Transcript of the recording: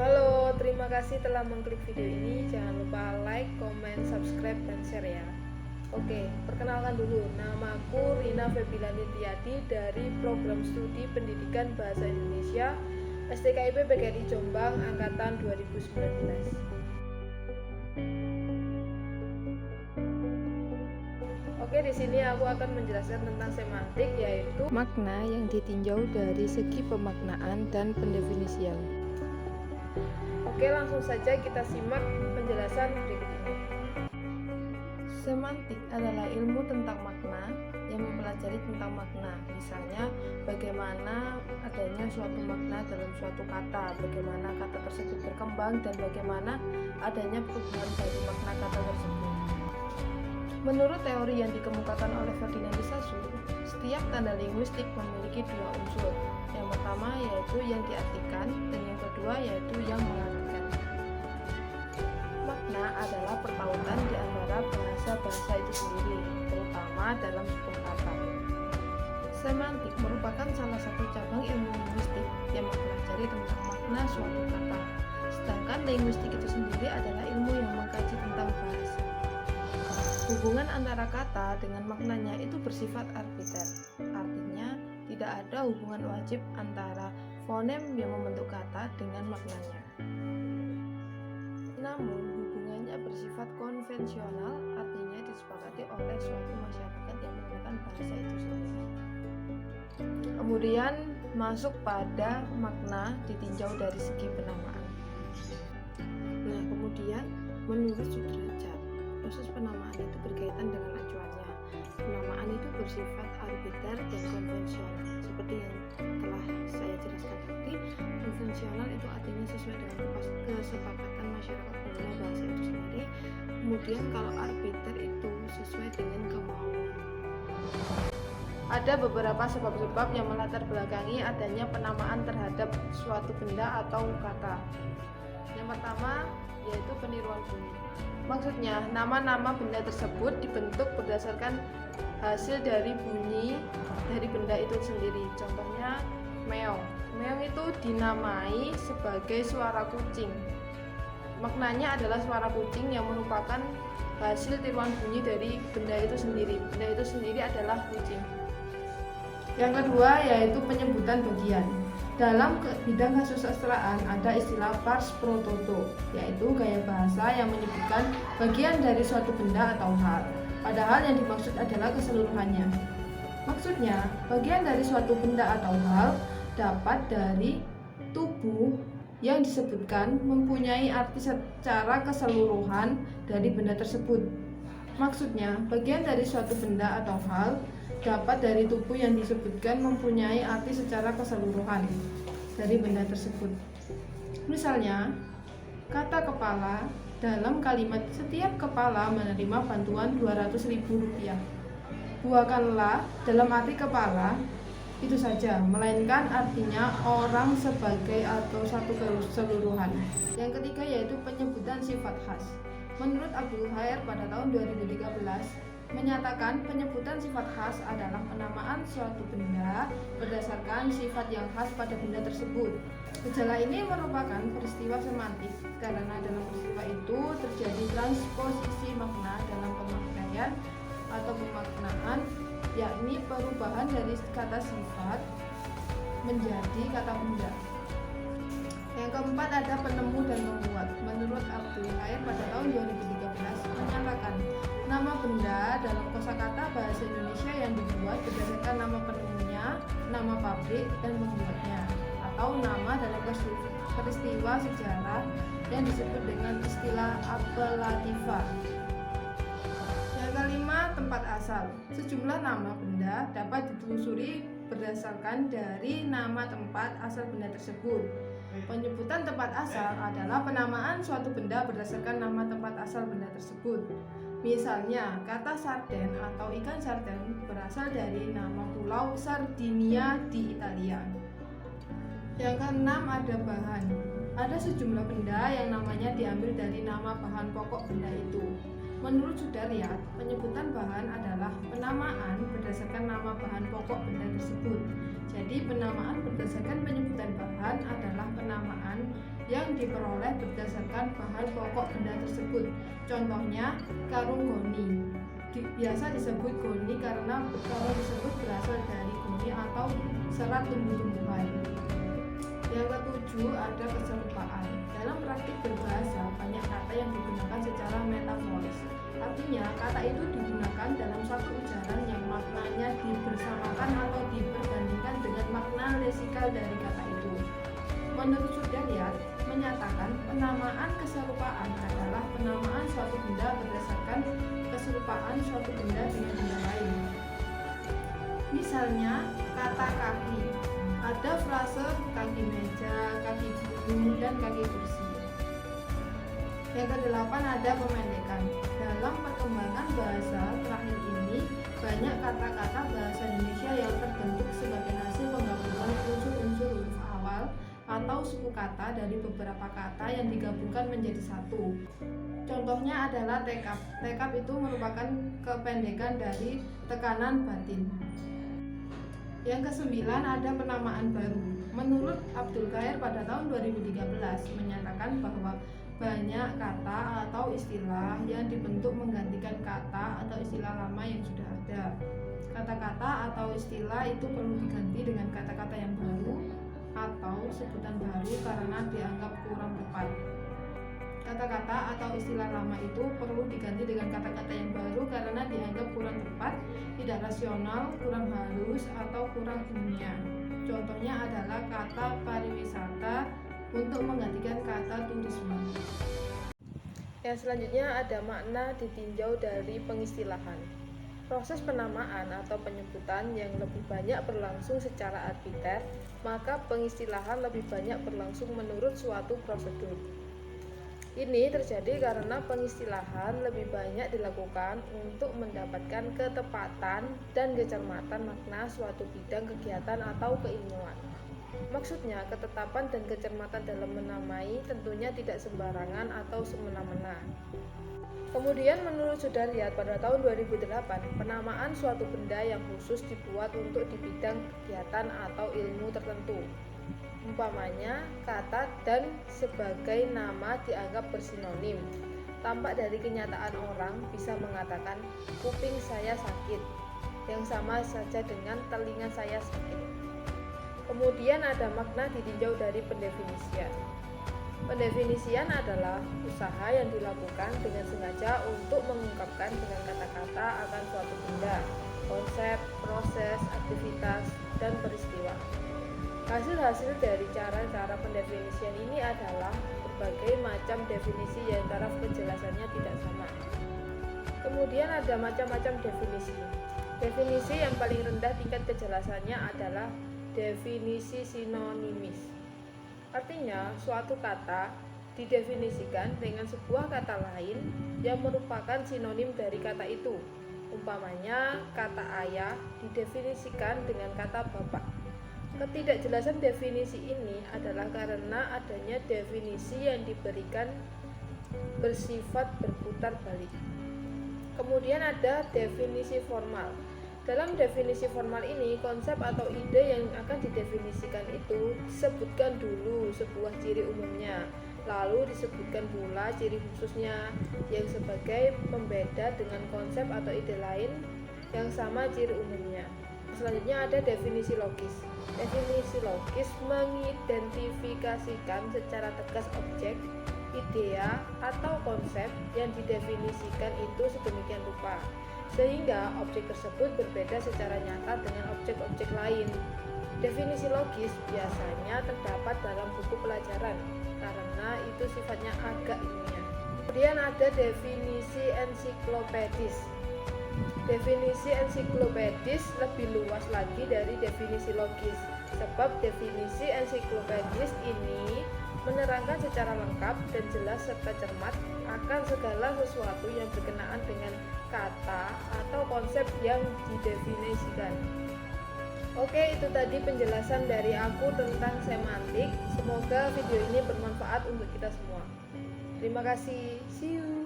Halo, terima kasih telah mengklik video ini. Jangan lupa like, comment, subscribe, dan share ya. Oke, perkenalkan dulu. Namaku Rina Febilani Tiadi dari Program Studi Pendidikan Bahasa Indonesia STKIP PGRI Jombang Angkatan 2019. Oke, di sini aku akan menjelaskan tentang semantik, yaitu makna yang ditinjau dari segi pemaknaan dan pendefinisian. Oke, langsung saja kita simak penjelasan berikut ini. Semantik adalah ilmu tentang makna yang mempelajari tentang makna. Misalnya, bagaimana adanya suatu makna dalam suatu kata, bagaimana kata tersebut berkembang, dan bagaimana adanya perubahan dari makna kata tersebut. Menurut teori yang dikemukakan oleh Ferdinand de Saussure, setiap tanda linguistik memiliki dua unsur. Yang pertama yaitu yang diartikan, dan yang kedua yaitu yang mengartikan. Makna adalah perpautan di antara bahasa-bahasa itu sendiri, terutama dalam suku kata. Semantik merupakan salah satu cabang ilmu linguistik yang mempelajari tentang makna suatu kata. Sedangkan linguistik itu sendiri adalah ilmu yang mengkaji tentang bahasa. Hubungan antara kata dengan maknanya itu bersifat arbiter. Artinya, tidak ada hubungan wajib antara fonem yang membentuk kata dengan maknanya. Namun, hubungannya bersifat konvensional, artinya disepakati oleh suatu masyarakat yang menggunakan bahasa itu sendiri. Kemudian, masuk pada makna ditinjau dari segi penamaan. Nah, kemudian menurut Sudrajat, proses penamaan itu berkaitan dengan acuannya. Penamaan itu bersifat arbiter dan konvensional. Seperti yang telah saya jelaskan tadi, konvensional itu artinya sesuai dengan kesepakatan masyarakat pengguna bahasa itu sendiri. Kemudian kalau arbiter itu sesuai dengan kemauan. Ada beberapa sebab-sebab yang melatar belakangi adanya penamaan terhadap suatu benda atau kata. Yang pertama yaitu peniruan bunyi. Maksudnya, nama-nama benda tersebut dibentuk berdasarkan hasil dari bunyi dari benda itu sendiri. Contohnya, meong. Meong itu dinamai sebagai suara kucing. Maknanya adalah suara kucing yang merupakan hasil tiruan bunyi dari benda itu sendiri. Benda itu sendiri adalah kucing. Yang kedua yaitu penyebutan bagian. Dalam bidang kesusastraan ada istilah pars pro toto, yaitu gaya bahasa yang menyebutkan bagian dari suatu benda atau hal, padahal yang dimaksud adalah keseluruhannya. Maksudnya, bagian dari suatu benda atau hal dapat dari tubuh yang disebutkan mempunyai arti secara keseluruhan dari benda tersebut. Maksudnya, bagian dari suatu benda atau hal dapat dari tubuh yang disebutkan mempunyai arti secara keseluruhan dari benda tersebut. Misalnya, kata kepala dalam kalimat setiap kepala menerima bantuan Rp200.000. Buahkanlah dalam arti kepala itu saja, melainkan artinya orang sebagai atau satu keseluruhan. Yang ketiga yaitu penyebutan sifat khas. Menurut Abdul Khair pada tahun 2013 menyatakan penyebutan sifat khas adalah penamaan suatu benda berdasarkan sifat yang khas pada benda tersebut. Gejala ini merupakan peristiwa semantik karena dalam peristiwa itu terjadi transposisi makna dalam pemaknaan atau pemaknaan, yakni perubahan dari kata sifat menjadi kata benda. Yang keempat ada penemu dan membuat. Menurut Abdul Khair pada tahun 2013 menyatakan nama benda dalam kosakata bahasa Indonesia yang dibuat berdasarkan nama penemunya, nama pabrik, dan membuatnya, atau nama dalam peristiwa sejarah yang disebut dengan istilah apelativa. Yang kelima, tempat asal. Sejumlah nama benda dapat ditelusuri berdasarkan dari nama tempat asal benda tersebut. Penyebutan tempat asal adalah penamaan suatu benda berdasarkan nama tempat asal benda tersebut. Misalnya, kata sarden atau ikan sarden berasal dari nama pulau Sardinia di Italia. Yang keenam ada bahan. Ada sejumlah benda yang namanya diambil dari nama bahan pokok benda itu. Menurut Sudaryat, penyebutan bahan adalah penamaan berdasarkan nama bahan pokok benda tersebut. Jadi penamaan berdasarkan penyebutan bahan adalah penamaan yang diperoleh berdasarkan bahan pokok benda tersebut. Contohnya karung goni. Biasa disebut goni karena karung tersebut berasal dari goni atau serat tumbuh-tumbuhan. Yang ketujuh ada keserupaan. Dalam praktik berbahasa, banyak kata yang digunakan secara metaforis. Artinya, kata itu digunakan dalam satu ujaran yang maknanya dibersamakan atau diperbandingkan dengan makna lesikal dari kata itu. Menurut Sudaryat, menyatakan penamaan keserupaan adalah penamaan suatu benda berdasarkan keserupaan suatu benda dengan benda lain. Misalnya, kata kaki. Ada frase kaki meja, kaki gunung, dan kaki kursi. Yang kedelapan ada pemendekan. Dalam perkembangan bahasa terakhir ini, banyak kata-kata bahasa Indonesia yang terbentuk sebagai hasil penggabungan unsur-unsur huruf awal atau suku kata dari beberapa kata yang digabungkan menjadi satu. Contohnya adalah tekap. Tekap itu merupakan kependekan dari tekanan batin. Yang kesembilan ada penamaan baru. Menurut Abdul Qair pada tahun 2013 menyatakan bahwa banyak kata atau istilah yang dibentuk menggantikan kata atau istilah lama yang sudah ada. Kata-kata atau istilah itu perlu diganti dengan kata-kata yang baru atau sebutan baru karena dianggap kurang tepat. Kata-kata atau istilah lama itu perlu diganti dengan kata-kata yang baru karena dianggap kurang tepat, tidak rasional, kurang halus, atau kurang ilmiah. Contohnya adalah kata pariwisata untuk menggantikan kata turisme. Yang selanjutnya ada makna ditinjau dari pengistilahan. Proses penamaan atau penyebutan yang lebih banyak berlangsung secara arbiter, maka pengistilahan lebih banyak berlangsung menurut suatu prosedur. Ini terjadi karena pengistilahan lebih banyak dilakukan untuk mendapatkan ketepatan dan kecermatan makna suatu bidang kegiatan atau keilmuan. Maksudnya, ketetapan dan kecermatan dalam menamai tentunya tidak sembarangan atau semena-mena. Kemudian menurut Sudaryat pada tahun 2008, penamaan suatu benda yang khusus dibuat untuk di bidang kegiatan atau ilmu tertentu. Umpamanya, kata dan sebagai nama dianggap bersinonim. Tampak dari kenyataan orang bisa mengatakan kuping saya sakit, yang sama saja dengan telinga saya sakit. Kemudian ada makna ditinjau dari pendefinisian. Pendefinisian adalah usaha yang dilakukan dengan sengaja untuk mengungkapkan dengan kata-kata akan suatu benda, konsep, proses, aktivitas, dan peristiwa. Hasil-hasil dari cara-cara pendefinisian ini adalah berbagai macam definisi yang taraf kejelasannya tidak sama. Kemudian ada macam-macam definisi. Definisi yang paling rendah tingkat kejelasannya adalah definisi sinonimis. Artinya, suatu kata didefinisikan dengan sebuah kata lain yang merupakan sinonim dari kata itu. Umpamanya, kata ayah didefinisikan dengan kata bapak. Ketidakjelasan definisi ini adalah karena adanya definisi yang diberikan bersifat berputar balik. Kemudian ada definisi formal. Dalam definisi formal ini, konsep atau ide yang akan didefinisikan itu disebutkan dulu sebuah ciri umumnya, lalu disebutkan pula ciri khususnya yang sebagai pembeda dengan konsep atau ide lain yang sama ciri umumnya. Selanjutnya ada definisi logis. Definisi logis mengidentifikasikan secara tegas objek, idea, atau konsep yang didefinisikan itu sedemikian rupa, sehingga objek tersebut berbeda secara nyata dengan objek-objek lain. Definisi logis biasanya terdapat dalam buku pelajaran, karena itu sifatnya agak ilmiah. Kemudian ada definisi ensiklopedis. Definisi ensiklopedis lebih luas lagi dari definisi logis, sebab definisi ensiklopedis ini menerangkan secara lengkap dan jelas serta cermat akan segala sesuatu yang berkenaan dengan kata atau konsep yang didefinisikan. Oke, itu tadi penjelasan dari aku tentang semantik. Semoga video ini bermanfaat untuk kita semua. Terima kasih. See you.